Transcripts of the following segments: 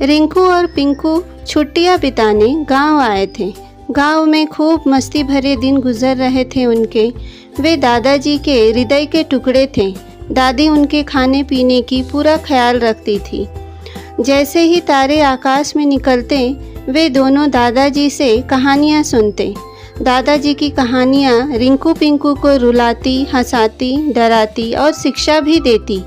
रिंकू और पिंकू छुट्टियां बिताने गांव आए थे। गांव में खूब मस्ती भरे दिन गुजर रहे थे उनके। वे दादाजी के हृदय के टुकड़े थे। दादी उनके खाने पीने की पूरा ख्याल रखती थी। जैसे ही तारे आकाश में निकलते, वे दोनों दादाजी से कहानियाँ सुनते। दादाजी की कहानियाँ रिंकू पिंकू को रुलाती, हंसाती, डराती और शिक्षा भी देती।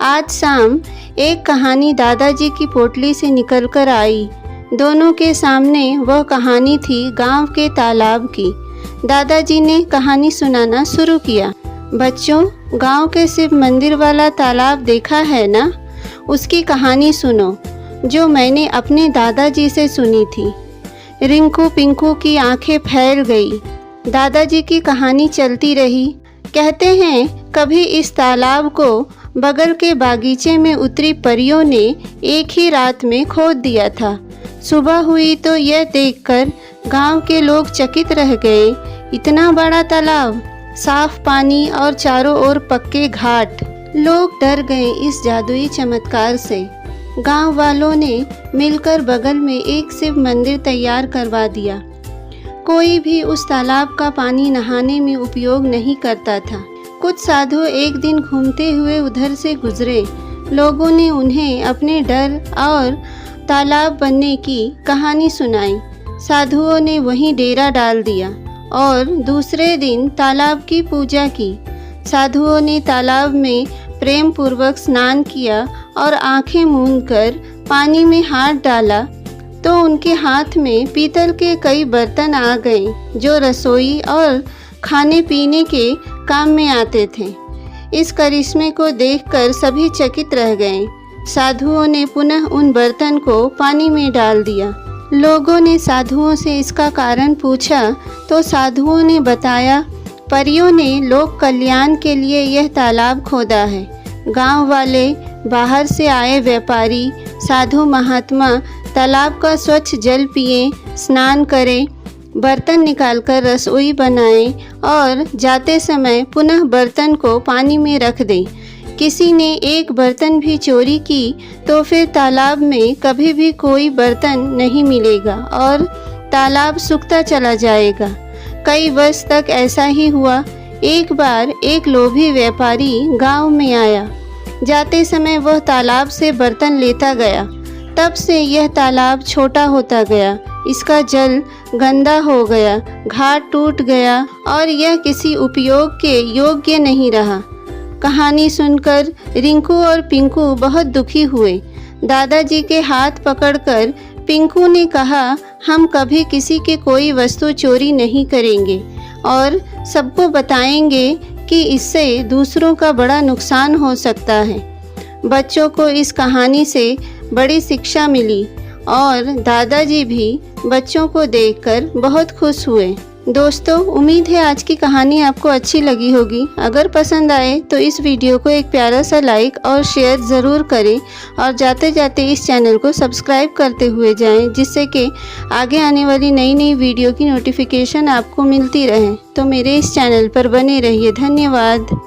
आज शाम एक कहानी दादाजी की पोटली से निकलकर आई। दोनों के सामने वह कहानी थी गांव के तालाब की। दादाजी ने कहानी सुनाना शुरू किया। बच्चों, गांव के शिव मंदिर वाला तालाब देखा है ना? उसकी कहानी सुनो, जो मैंने अपने दादाजी से सुनी थी। रिंकू पिंकू की आंखें फैल गई। दादाजी की कहानी चलती रही। कहते हैं कभी इस तालाब को बगल के बागीचे में उतरी परियों ने एक ही रात में खोद दिया था। सुबह हुई तो यह देखकर गांव के लोग चकित रह गए। इतना बड़ा तालाब, साफ पानी और चारों ओर पक्के घाट। लोग डर गए इस जादुई चमत्कार से। गांव वालों ने मिलकर बगल में एक शिव मंदिर तैयार करवा दिया। कोई भी उस तालाब का पानी नहाने में उपयोग नहीं करता था। कुछ साधु एक दिन घूमते हुए उधर से गुजरे। लोगों ने उन्हें अपने डर और तालाब बनने की कहानी सुनाई। साधुओं ने वहीं डेरा डाल दिया और दूसरे दिन तालाब की पूजा की। साधुओं ने तालाब में प्रेम पूर्वक स्नान किया और आंखें मूंदकर पानी में हाथ डाला तो उनके हाथ में पीतल के कई बर्तन आ गए, जो रसोई और खाने पीने के काम में आते थे। इस करिश्मे को देखकर सभी चकित रह गए। साधुओं ने पुनः उन बर्तन को पानी में डाल दिया। लोगों ने साधुओं से इसका कारण पूछा तो साधुओं ने बताया, परियों ने लोक कल्याण के लिए यह तालाब खोदा है। गांव वाले, बाहर से आए व्यापारी, साधु महात्मा तालाब का स्वच्छ जल पिए, स्नान करें, बर्तन निकालकर रसोई बनाएं और जाते समय पुनः बर्तन को पानी में रख दें। किसी ने एक बर्तन भी चोरी की तो फिर तालाब में कभी भी कोई बर्तन नहीं मिलेगा और तालाब सूखता चला जाएगा। कई वर्ष तक ऐसा ही हुआ। एक बार एक लोभी व्यापारी गांव में आया। जाते समय वह तालाब से बर्तन लेता गया। तब से यह तालाब छोटा होता गया। इसका जल गंदा हो गया, घाट टूट गया और यह किसी उपयोग के योग्य नहीं रहा। कहानी सुनकर रिंकू और पिंकू बहुत दुखी हुए। दादाजी के हाथ पकड़कर पिंकू ने कहा, हम कभी किसी के कोई वस्तु चोरी नहीं करेंगे और सबको बताएंगे कि इससे दूसरों का बड़ा नुकसान हो सकता है। बच्चों को इस कहानी से बड़ी शिक्षा मिली और दादाजी भी बच्चों को देखकर बहुत खुश हुए। दोस्तों, उम्मीद है आज की कहानी आपको अच्छी लगी होगी। अगर पसंद आए तो इस वीडियो को एक प्यारा सा लाइक और शेयर ज़रूर करें और जाते जाते इस चैनल को सब्सक्राइब करते हुए जाएं, जिससे कि आगे आने वाली नई नई वीडियो की नोटिफिकेशन आपको मिलती रहे। तो मेरे इस चैनल पर बने रहिए। धन्यवाद।